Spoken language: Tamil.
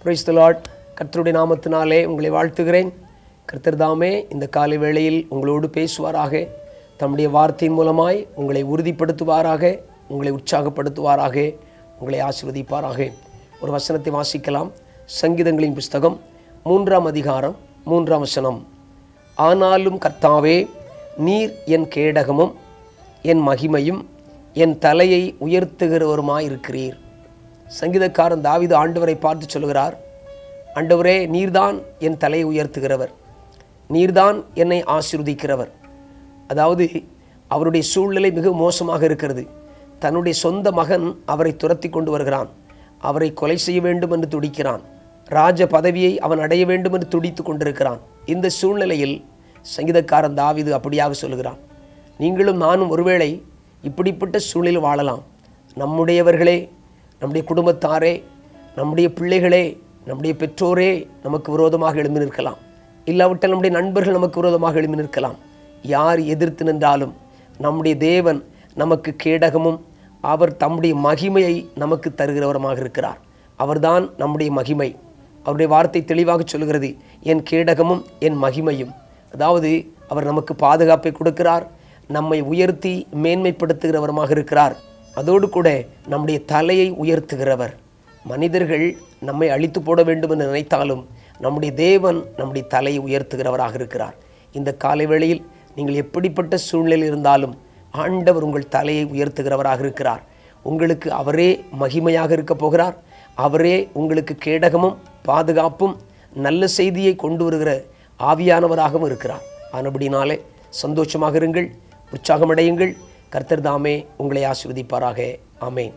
Praise the Lord. கர்த்தருடைய நாமத்தினாலே உங்களை வாழ்த்துகிறேன். கர்த்தர் தாமே இந்த காலை வேளையில் உங்களோடு பேசுவாராக. தம்முடைய வார்த்தையின் மூலமாய் உங்களை உறுதிப்படுத்துவாராக, உங்களை உற்சாகப்படுத்துவாராக, உங்களை ஆசீர்வதிப்பாராக. ஒரு வசனத்தை வாசிக்கலாம். சங்கீதங்களின் புஸ்தகம் 3ஆம் அதிகாரம் 3ஆம் வசனம். ஆனாலும் கர்த்தாவே, நீர் என் கேடகமும் என் மகிமையும் என் தலையை உயர்த்துகிறவருமாயிருக்கிறீர். சங்கீதக்காரன் தாவீது ஆண்டவரை பார்த்து சொல்கிறார், ஆண்டவரே, நீர்தான் என் தலையை உயர்த்துகிறவர், நீர்தான் என்னை ஆசீர்வதிக்கிறவர். அதாவது அவருடைய சூழ்நிலை மிக மோசமாக இருக்கிறது. தன்னுடைய சொந்த மகன் அவரை துரத்தி கொண்டு வருகிறான். அவரை கொலை செய்ய வேண்டும் என்று துடிக்கிறான். ராஜ பதவியை அவன் அடைய வேண்டும் என்று துடித்து கொண்டிருக்கிறான். இந்த சூழ்நிலையில் சங்கீதக்காரன் தாவீது அப்படியாக சொல்கிறான், நீங்களும் நானும் ஒருவேளை இப்படிப்பட்ட சூழ்நிலையில் வாழலாம். நம்முடையவர்களே, நம்முடைய குடும்பத்தாரே, நம்முடைய பிள்ளைகளே, நம்முடைய பெற்றோரே நமக்கு விரோதமாக எழும்பி நிற்கலாம். இல்லாவிட்டால் நம்முடைய நண்பர்கள் நமக்கு விரோதமாக எழும்பி நிற்கலாம். யார் எதிர்த்து நின்றாலும் நம்முடைய தேவன் நமக்கு கேடகமும் அவர் தம்முடைய மகிமையை நமக்கு தருகிறவருமாக இருக்கிறார். அவர்தான் நம்முடைய மகிமை. அவருடைய வார்த்தை தெளிவாக சொல்கிறது, என் கேடகமும் என் மகிமையும். அதாவது அவர் நமக்கு பாதுகாப்பை கொடுக்கிறார், நம்மை உயர்த்தி மேன்மைப்படுத்துகிறவருமாக இருக்கிறார். அதோடு கூட நம்முடைய தலையை உயர்த்துகிறவர். மனிதர்கள் நம்மை அழித்து போட வேண்டும் என்று நினைத்தாலும் நம்முடைய தேவன் நம்முடைய தலையை உயர்த்துகிறவராக இருக்கிறார். இந்த காலை வேளையில் நீங்கள் எப்படிப்பட்ட சூழ்நிலையில் இருந்தாலும் ஆண்டவர் உங்கள் தலையை உயர்த்துகிறவராக இருக்கிறார். உங்களுக்கு அவரே மகிமையாக இருக்க போகிறார். அவரே உங்களுக்கு கேடகமும் பாதுகாப்பும் நல்ல செய்தியை கொண்டு வருகிற ஆவியானவராகவும் இருக்கிறார். ஆனபடினாலே சந்தோஷமாக இருங்கள், உற்சாகமடையுங்கள். கர்த்தர் தாமே உங்களை ஆசீர்வதிப்பாராக. ஆமென்.